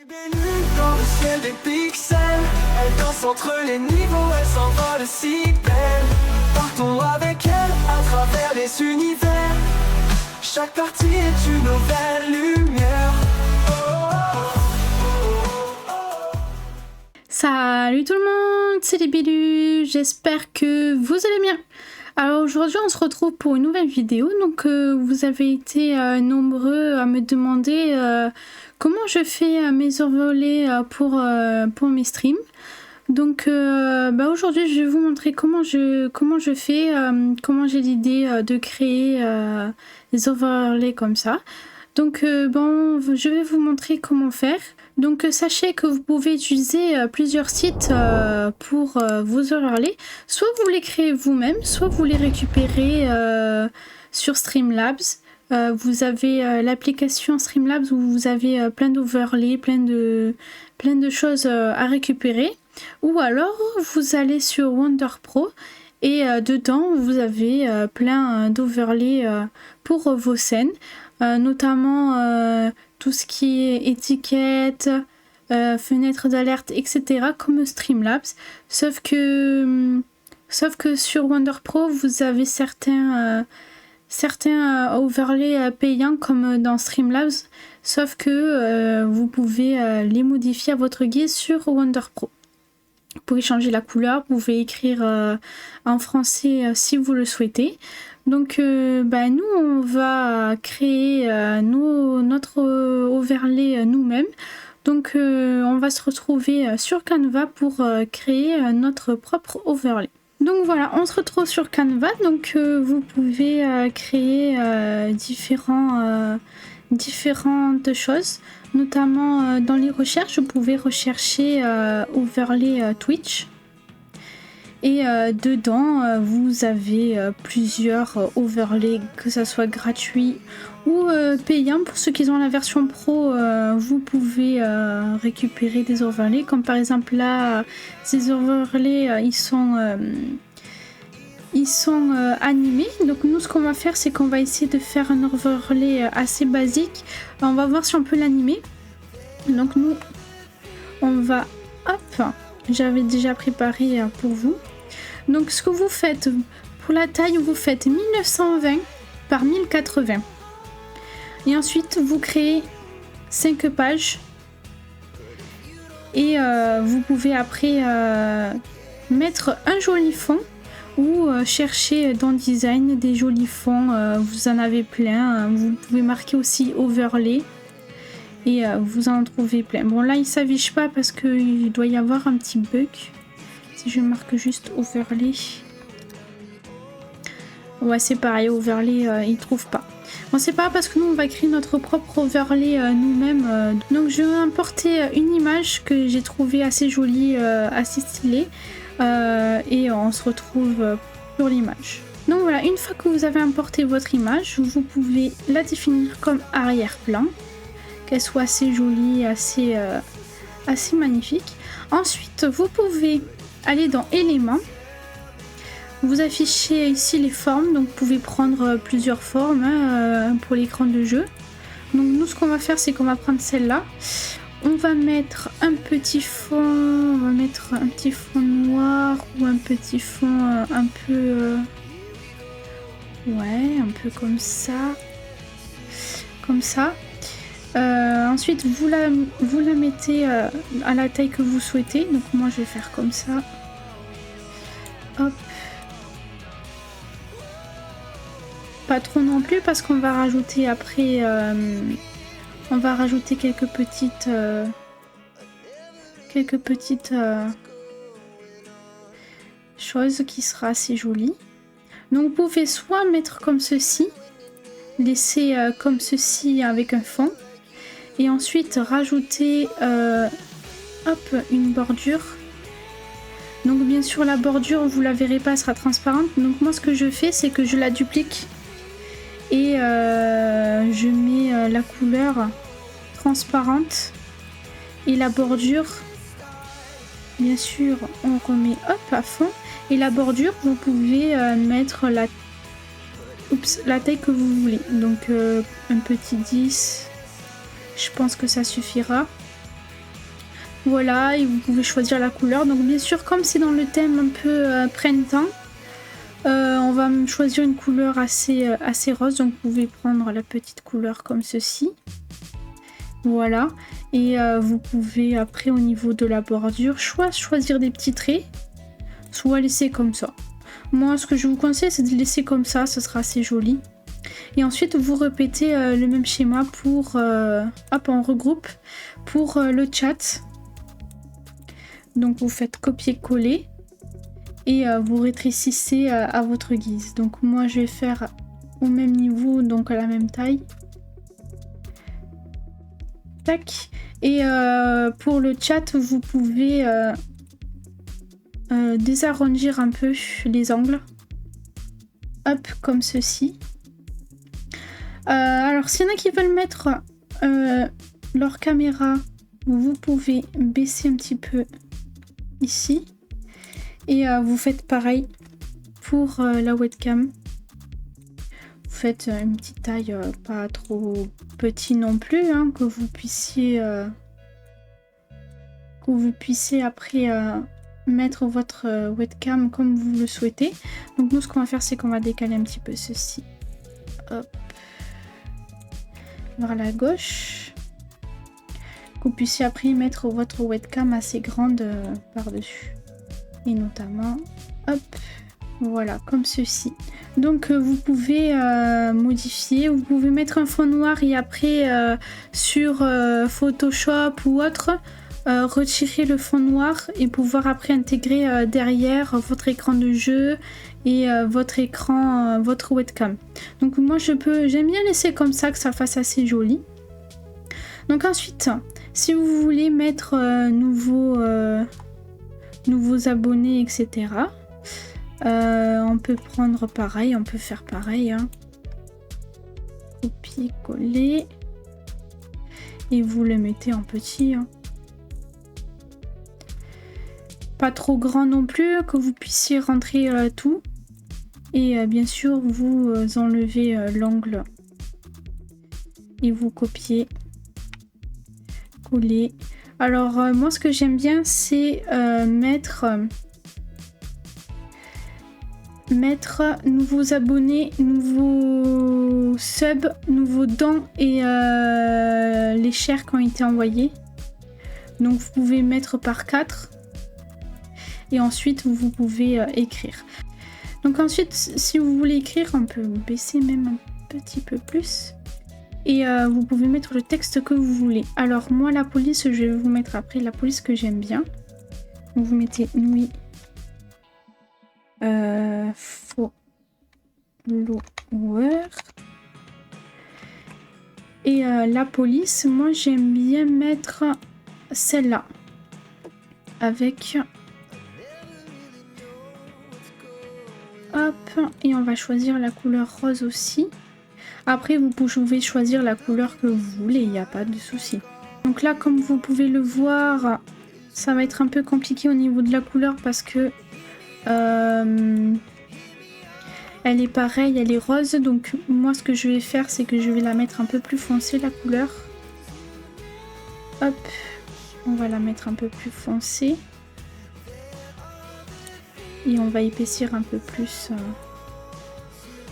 Des lunes dans le ciel des pixels, elle danse entre les niveaux, elle s'envole si belle. Partons avec elle à travers les univers. Chaque partie est une nouvelle lumière. Salut tout le monde, c'est les Bélus, j'espère que vous allez bien. Alors aujourd'hui on se retrouve pour une nouvelle vidéo, donc vous avez été nombreux à me demander comment je fais mes envolées pour mes streams. Donc aujourd'hui je vais vous montrer comment je fais, comment j'ai l'idée de créer des overlays comme ça. Donc je vais vous montrer comment faire. Donc sachez que vous pouvez utiliser plusieurs sites pour vos overlays. Soit vous les créez vous-même, soit vous les récupérez sur Streamlabs. Vous avez l'application Streamlabs où vous avez plein d'overlays, plein de choses à récupérer. Ou alors vous allez sur WonderPro et dedans vous avez plein d'overlays pour vos scènes. Notamment tout ce qui est étiquette, fenêtre d'alerte, etc. comme Streamlabs. Sauf que sur WonderPro, vous avez certains overlays payants comme dans Streamlabs. Sauf que vous pouvez les modifier à votre guise sur WonderPro. Vous pouvez changer la couleur, vous pouvez écrire en français si vous le souhaitez. Donc nous on va créer notre overlay nous-mêmes. Donc on va se retrouver sur Canva pour créer notre propre overlay. Donc voilà, on se retrouve sur Canva. Donc vous pouvez créer différentes choses. Notamment dans les recherches, vous pouvez rechercher overlay Twitch. Et dedans, vous avez plusieurs overlays, que ça soit gratuit ou payant. Pour ceux qui ont la version pro, vous pouvez récupérer des overlays. Comme par exemple là, ces overlays, ils sont animés. Donc nous, ce qu'on va faire, c'est qu'on va essayer de faire un overlay assez basique. On va voir si on peut l'animer. Donc nous, on va... Hop, j'avais déjà préparé pour vous. Donc ce que vous faites, pour la taille, vous faites 1920 par 1080. Et ensuite, vous créez 5 pages. Et vous pouvez après mettre un joli fond ou chercher dans Design des jolis fonds. Vous en avez plein. Vous pouvez marquer aussi overlay. Et vous en trouvez plein. Bon là il s'affiche pas parce qu'il doit y avoir un petit bug. Si je marque juste overlay. Ouais c'est pareil, overlay il trouve pas. Bon c'est pas parce que nous on va créer notre propre overlay nous-mêmes. Donc je vais importer une image que j'ai trouvée assez jolie, assez stylée. Et on se retrouve sur l'image. Donc voilà, une fois que vous avez importé votre image, vous pouvez la définir comme arrière-plan. Qu'elle soit assez jolie, assez magnifique. Ensuite, vous pouvez aller dans éléments. Vous affichez ici les formes, donc vous pouvez prendre plusieurs formes pour l'écran de jeu. Donc nous, ce qu'on va faire, c'est qu'on va prendre celle-là. On va mettre un petit fond, noir ou un petit fond un peu... ouais, un peu comme ça. Comme ça. Ensuite vous la mettez à la taille que vous souhaitez. Donc moi je vais faire comme ça. Hop. Pas trop non plus parce qu'on va rajouter après on va rajouter quelques petites choses qui sera assez jolies. Donc vous pouvez soit mettre comme ceci, laisser comme ceci avec un fond. Et ensuite rajouter une bordure. Donc bien sûr la bordure vous la verrez pas, elle sera transparente. Donc moi ce que je fais c'est que je la duplique. Et je mets la couleur transparente. Et la bordure, bien sûr on remet à fond. Et la bordure vous pouvez mettre la taille que vous voulez. Donc un petit 10. Je pense que ça suffira. Voilà, et vous pouvez choisir la couleur. Donc bien sûr, comme c'est dans le thème un peu printemps, on va choisir une couleur assez rose. Donc vous pouvez prendre la petite couleur comme ceci. Voilà, et vous pouvez après au niveau de la bordure, soit choisir des petits traits, soit laisser comme ça. Moi, ce que je vous conseille, c'est de laisser comme ça sera assez joli. Et ensuite, vous répétez le même schéma pour... hop, on regroupe pour le chat. Donc, vous faites copier-coller et vous rétrécissez à votre guise. Donc, moi, je vais faire au même niveau, donc à la même taille. Tac. Et pour le chat, vous pouvez désarrondir un peu les angles. Hop, comme ceci. Alors, s'il y en a qui veulent mettre leur caméra, vous pouvez baisser un petit peu ici. Et vous faites pareil pour la webcam. Vous faites une petite taille pas trop petit non plus, hein, que vous puissiez après mettre votre webcam comme vous le souhaitez. Donc nous, ce qu'on va faire, c'est qu'on va décaler un petit peu ceci. Hop. Vers la gauche. Que vous puissiez après mettre votre webcam assez grande par-dessus. Et notamment, hop, voilà, comme ceci. Donc vous pouvez modifier, vous pouvez mettre un fond noir et après sur Photoshop ou autre, retirer le fond noir et pouvoir après intégrer derrière votre écran de jeu et votre écran, votre webcam. Donc moi j'aime bien laisser comme ça, que ça fasse assez joli. Donc ensuite, si vous voulez mettre nouveaux abonnés, etc. On peut prendre pareil, on peut faire pareil. Hein. Copier, coller. Et vous le mettez en petit. Hein. Pas trop grand non plus, que vous puissiez rentrer tout. Et bien sûr, vous enlevez l'angle. Et vous copiez. Coller. Alors moi ce que j'aime bien c'est mettre nouveaux abonnés, nouveaux subs, nouveaux dons et les shares qui ont été envoyés. Donc vous pouvez mettre par 4 et ensuite vous pouvez écrire. Donc ensuite si vous voulez écrire, on peut baisser même un petit peu plus. Et vous pouvez mettre le texte que vous voulez. Alors moi la police, je vais vous mettre après la police que j'aime bien. Donc vous mettez nuit follower. Et la police, moi j'aime bien mettre celle-là. Avec... Hop, et on va choisir la couleur rose aussi. Après, vous pouvez choisir la couleur que vous voulez, il n'y a pas de souci. Donc là, comme vous pouvez le voir, ça va être un peu compliqué au niveau de la couleur parce que elle est pareille, elle est rose. Donc moi, ce que je vais faire, c'est que je vais la mettre un peu plus foncée, la couleur. Hop, on va la mettre un peu plus foncée. Et on va épaissir un peu plus.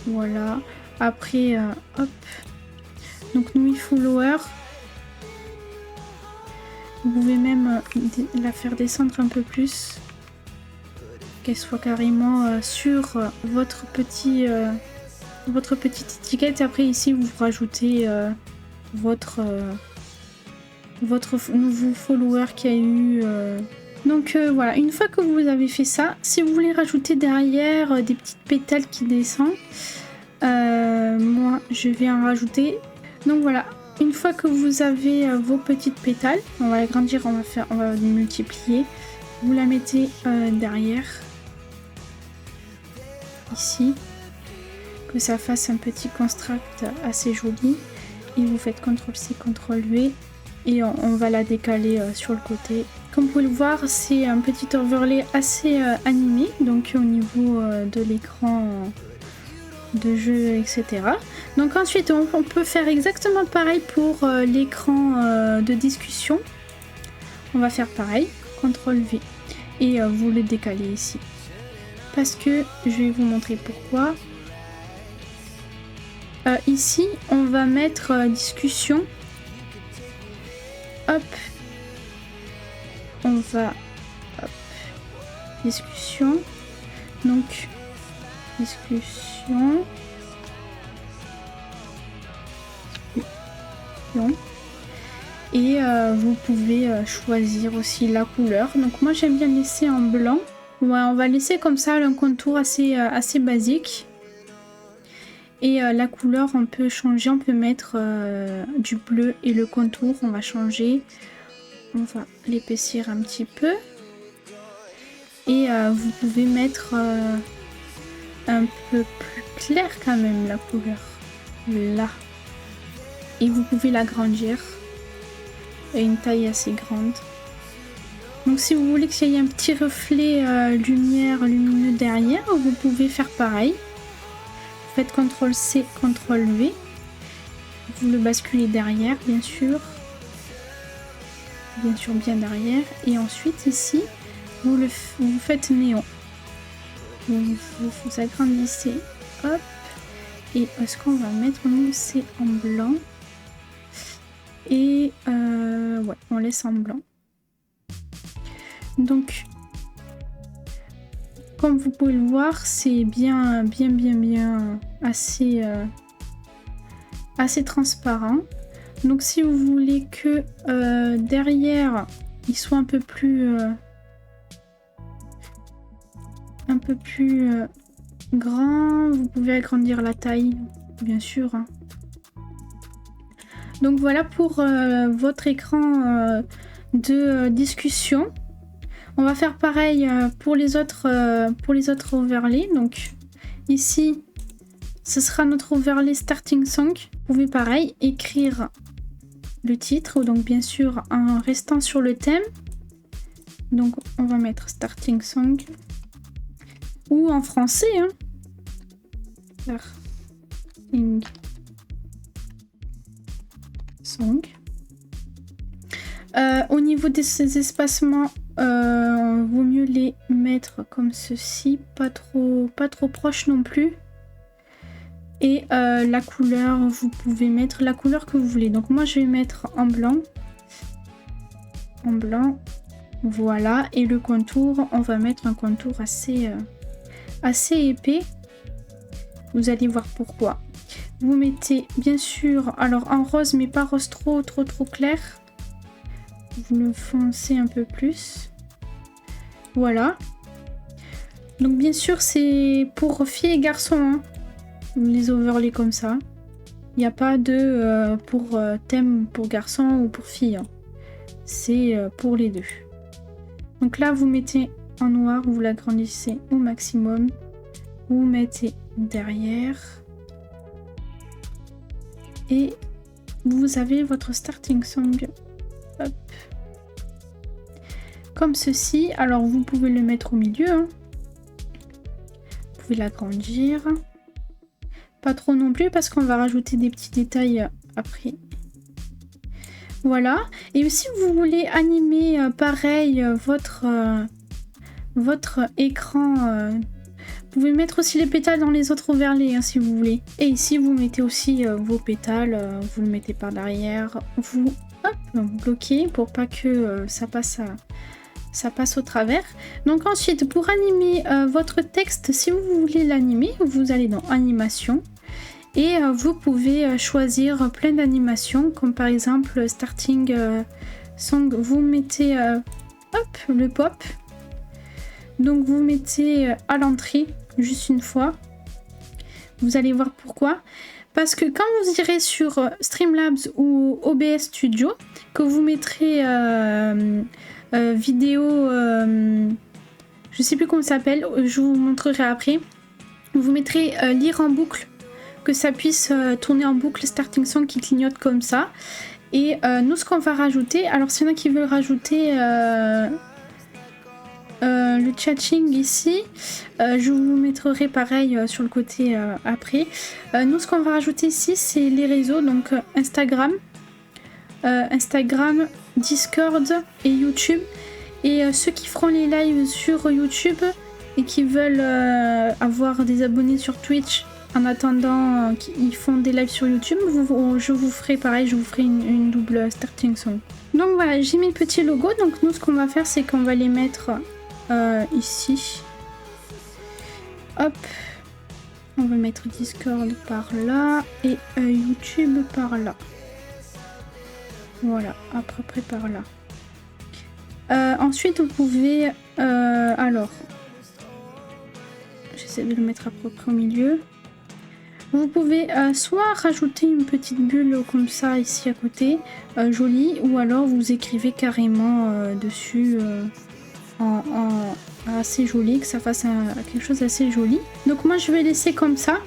Voilà. Après, hop, donc nuit follower, vous pouvez même la faire descendre un peu plus, qu'elle soit carrément sur votre petite étiquette. Après ici, vous rajoutez votre nouveau follower qui a eu... Donc voilà, une fois que vous avez fait ça, si vous voulez rajouter derrière des petites pétales qui descendent, moi je vais en rajouter. Donc voilà, une fois que vous avez vos petites pétales, on va agrandir, on va multiplier. Vous la mettez derrière, ici, que ça fasse un petit construct assez joli. Et vous faites CTRL-C, CTRL-V et on va la décaler sur le côté. Comme vous pouvez le voir, c'est un petit overlay assez animé, donc au niveau de l'écran de jeu, etc. Donc ensuite, on peut faire exactement pareil pour l'écran de discussion. on va faire pareil, CTRL V. Et vous le décalez ici. Parce que je vais vous montrer pourquoi. Ici, on va mettre discussion. Hop. On va... Hop. Discussion. Donc, discussion. Et vous pouvez choisir aussi la couleur. Donc moi j'aime bien laisser en blanc. Ouais, on va laisser comme ça un contour assez basique. Et la couleur on peut changer, on peut mettre du bleu et le contour on va changer. On va l'épaissir un petit peu. Et vous pouvez mettre un peu plus clair quand même la couleur. Là. Et vous pouvez l'agrandir à une taille assez grande. Donc si vous voulez qu'il y ait un petit reflet lumière lumineux derrière, vous pouvez faire pareil. Vous faites CTRL-C, CTRL-V. Vous le basculez derrière, bien sûr. Bien sûr, bien derrière. Et ensuite, ici, vous faites néon. Vous agrandissez. Hop. Et ce qu'on va mettre, nous, c'est en blanc. Et ouais, on laisse en blanc. Donc, comme vous pouvez le voir, c'est bien assez transparent. Donc, si vous voulez que derrière, il soit un peu plus grand, vous pouvez agrandir la taille, bien sûr. Donc voilà pour votre écran de discussion. On va faire pareil pour les autres overlays. Donc ici, ce sera notre overlay Starting Song. Vous pouvez pareil écrire le titre, donc bien sûr en restant sur le thème. Donc on va mettre Starting Song ou en français. Hein. Starting Song. Au niveau de ces espacements, vaut mieux les mettre comme ceci, pas trop proche non plus. Et la couleur, vous pouvez mettre la couleur que vous voulez. Donc moi je vais mettre en blanc. En blanc, voilà. Et le contour, on va mettre un contour assez épais. Vous allez voir pourquoi. Vous mettez bien sûr, alors en rose, mais pas rose trop clair. Vous le foncez un peu plus. Voilà. Donc bien sûr, c'est pour filles et garçons. Hein. Les overlays comme ça. Il n'y a pas de pour thème pour garçons ou pour filles. Hein. C'est pour les deux. Donc là, vous mettez en noir, vous l'agrandissez au maximum. Vous mettez derrière. Et vous avez votre Starting Song. Hop. Comme ceci. Alors vous pouvez le mettre au milieu. Hein. Vous pouvez l'agrandir. Pas trop non plus parce qu'on va rajouter des petits détails après. Voilà. Et si vous voulez animer pareil votre écran, vous pouvez mettre aussi les pétales dans les autres overlays hein, si vous voulez. Et ici vous mettez aussi vos pétales, vous le mettez par derrière, vous bloquez pour pas que ça passe au travers. Donc ensuite pour animer votre texte, si vous voulez l'animer, vous allez dans animation. Et vous pouvez choisir plein d'animations, comme par exemple Starting Song, vous mettez le pop. Donc vous mettez à l'entrée, juste une fois. Vous allez voir pourquoi. Parce que quand vous irez sur Streamlabs ou OBS Studio, que vous mettrez vidéo, je sais plus comment ça s'appelle, je vous montrerai après. Vous mettrez lire en boucle, que ça puisse tourner en boucle Starting Song qui clignote comme ça. Et nous, ce qu'on va rajouter, alors s'il y en a qui veulent rajouter le chatting ici, je vous mettrai pareil sur le côté après. Nous, ce qu'on va rajouter ici, c'est les réseaux, donc Instagram, Discord et YouTube. Et ceux qui feront les lives sur YouTube et qui veulent avoir des abonnés sur Twitch en attendant qu'ils font des lives sur YouTube, je vous ferai pareil, je vous ferai une double starting song. Donc voilà, j'ai mis le petit logo. Donc nous, ce qu'on va faire, c'est qu'on va les mettre ici. Hop. On va mettre Discord par là et YouTube par là. Voilà, à peu près par là. Ensuite, vous pouvez... alors, j'essaie de le mettre à peu près au milieu. Vous pouvez soit rajouter une petite bulle comme ça ici à côté, jolie, ou alors vous écrivez carrément dessus en assez joli, que ça fasse quelque chose d'assez joli. Donc moi je vais laisser comme ça.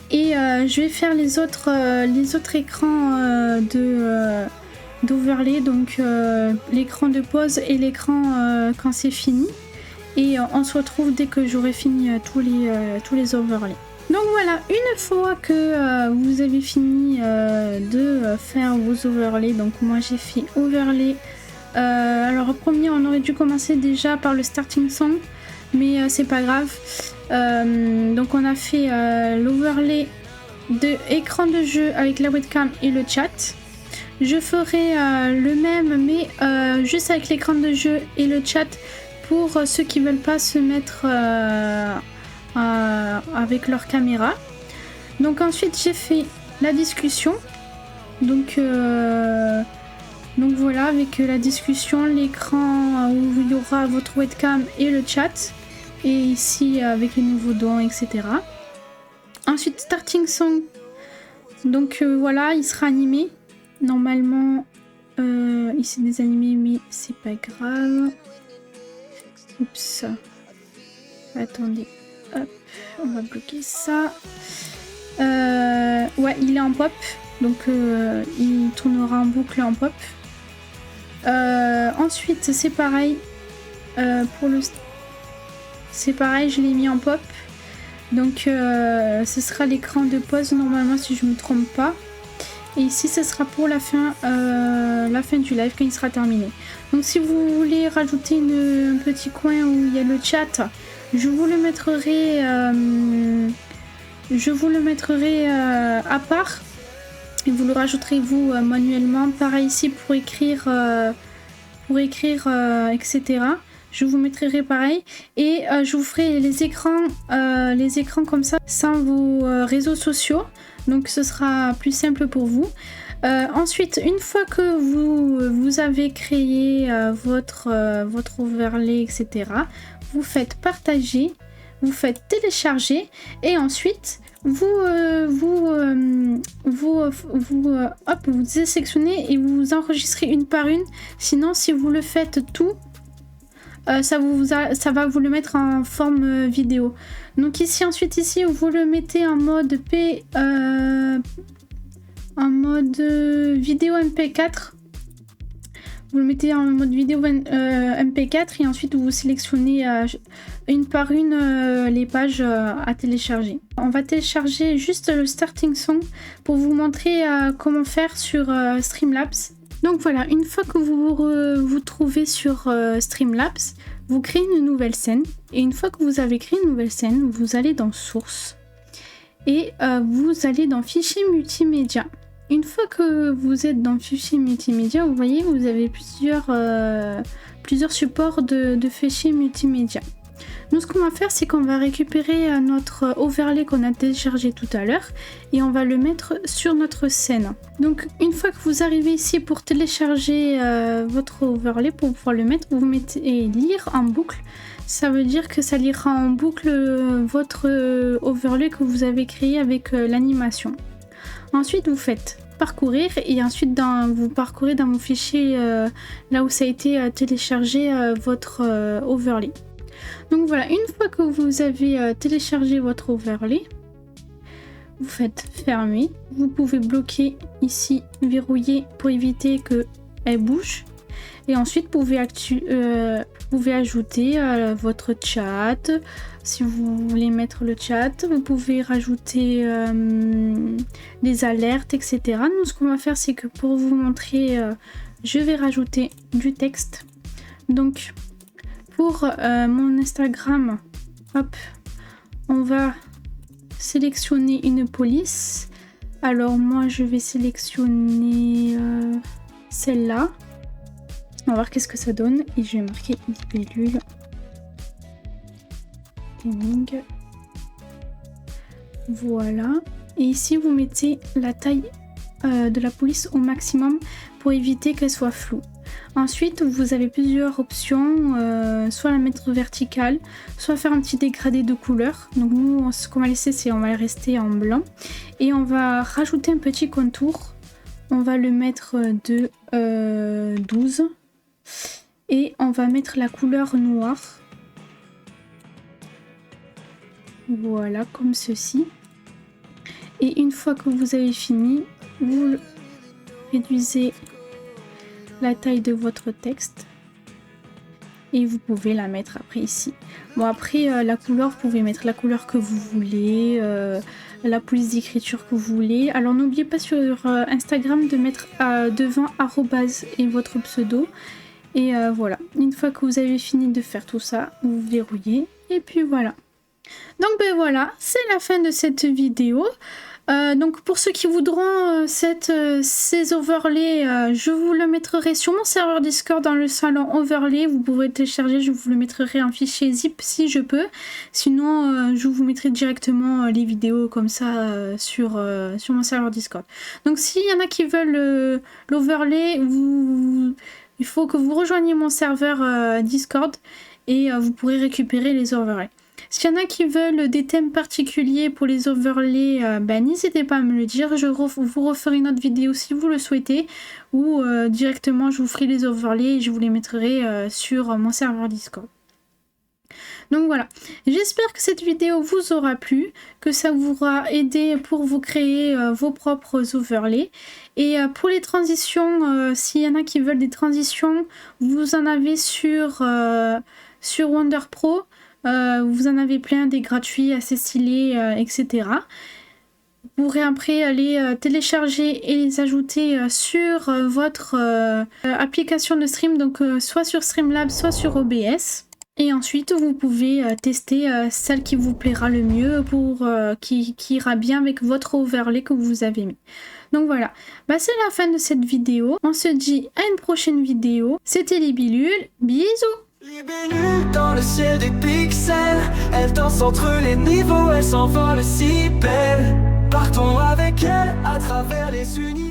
Et je vais faire les autres écrans d'overlay, donc l'écran de pause et l'écran quand c'est fini. Et on se retrouve dès que j'aurai fini tous les overlays. Donc voilà, une fois que vous avez fini de faire vos overlays, donc moi j'ai fait overlay. Alors au premier on aurait dû commencer déjà par le starting song, mais c'est pas grave. Donc on a fait l'overlay de écran de jeu avec la webcam et le chat. Je ferai le même mais juste avec l'écran de jeu et le chat pour ceux qui veulent pas se mettre avec leur caméra. Donc ensuite j'ai fait la discussion. Donc voilà, avec la discussion, l'écran où il y aura votre webcam et le chat. Et ici avec les nouveaux dons, etc. Ensuite starting song. Donc voilà, il sera animé. Normalement il s'est désanimé mais c'est pas grave. Oups. Attendez. Hop, on va bloquer ça. Ouais, il est en pop. Donc il tournera en boucle en pop. Ensuite c'est pareil. C'est pareil, je l'ai mis en pop. Donc ce sera l'écran de pause normalement si je me trompe pas. Et ici ce sera pour la fin du live quand il sera terminé. Donc si vous voulez rajouter un petit coin où il y a le chat, je vous le mettrai à part. Et vous le rajouterez vous manuellement. Pareil ici pour écrire etc. Je vous mettrai pareil. Et je vous ferai les écrans comme ça sans vos réseaux sociaux. Donc ce sera plus simple pour vous. Ensuite, une fois que vous avez créé votre overlay, etc., vous faites partager, vous faites télécharger et ensuite vous désélectionnez et vous enregistrez une par une. Sinon, si vous le faites tout, ça va vous le mettre en forme vidéo. Donc ici, ensuite ici, vous le mettez en mode vidéo MP4. Vous le mettez en mode vidéo MP4 et ensuite vous sélectionnez une par une les pages à télécharger. On va télécharger juste le starting song pour vous montrer comment faire sur Streamlabs. Donc voilà, une fois que vous trouvez sur Streamlabs, vous créez une nouvelle scène. Et une fois que vous avez créé une nouvelle scène, vous allez dans Source et vous allez dans Fichier multimédia. Une fois que vous êtes dans Fichier multimédia, vous voyez, vous avez plusieurs supports de fichiers multimédia. Nous, ce qu'on va faire, c'est qu'on va récupérer notre overlay qu'on a téléchargé tout à l'heure et on va le mettre sur notre scène. Donc, une fois que vous arrivez ici pour télécharger votre overlay, pour pouvoir le mettre, vous mettez lire en boucle. Ça veut dire que ça lira en boucle votre overlay que vous avez créé avec l'animation. Ensuite, vous faites parcourir et ensuite vous parcourez dans vos fichiers là où ça a été téléchargé votre overlay. Donc voilà, une fois que vous avez téléchargé votre overlay, vous faites fermer. Vous pouvez bloquer ici, verrouiller pour éviter qu'elle bouge. Et ensuite, vous pouvez ajouter votre chat. Si vous voulez mettre le chat, vous pouvez rajouter des alertes, etc. Nous, ce qu'on va faire, c'est que pour vous montrer je vais rajouter du texte. Donc pour mon Instagram, hop, on va sélectionner une police. Alors moi je vais sélectionner celle-là. On va voir qu'est-ce que ça donne et je vais marquer libellule gaming. Voilà. Et ici vous mettez la taille de la police au maximum pour éviter qu'elle soit floue. Ensuite vous avez plusieurs options, soit la mettre verticale, soit faire un petit dégradé de couleur. Donc nous ce qu'on va laisser c'est on va rester en blanc et on va rajouter un petit contour. On va le mettre de 12 et on va mettre la couleur noire. Voilà, comme ceci. Et une fois que vous avez fini, vous réduisez la taille de votre texte et vous pouvez la mettre après ici. Bon après la couleur, vous pouvez mettre la couleur que vous voulez, la police d'écriture que vous voulez. Alors n'oubliez pas sur Instagram de mettre devant arrobase et votre pseudo. Et voilà, une fois que vous avez fini de faire tout ça, vous verrouillez et puis voilà. Donc ben voilà, c'est la fin de cette vidéo. Donc pour ceux qui voudront ces overlays, je vous le mettrai sur mon serveur Discord dans le salon overlay. Vous pourrez télécharger, je vous le mettrai en fichier zip si je peux. Sinon, je vous mettrai directement les vidéos comme ça sur mon serveur Discord. Donc s'il y en a qui veulent l'overlay, il faut que vous rejoigniez mon serveur Discord et vous pourrez récupérer les overlays. S'il y en a qui veulent des thèmes particuliers pour les overlays, n'hésitez pas à me le dire. Je vous referai une autre vidéo si vous le souhaitez. Ou directement, je vous ferai les overlays et je vous les mettrai sur mon serveur Discord. Donc voilà, j'espère que cette vidéo vous aura plu, que ça vous aura aidé pour vous créer vos propres overlays. Et pour les transitions, s'il y en a qui veulent des transitions, vous en avez sur Wonder Pro. Vous en avez plein, des gratuits assez stylés, etc. Vous pourrez après aller télécharger et les ajouter sur votre application de stream, donc soit sur Streamlabs, soit sur OBS. Et ensuite, vous pouvez tester celle qui vous plaira le mieux, qui ira bien avec votre overlay que vous avez mis. Donc voilà, c'est la fin de cette vidéo. On se dit à une prochaine vidéo. C'était Libellule, bisous! Libellule dans le ciel des pixels, elle danse entre les niveaux, elle s'envole si belle. Partons avec elle à travers les univers.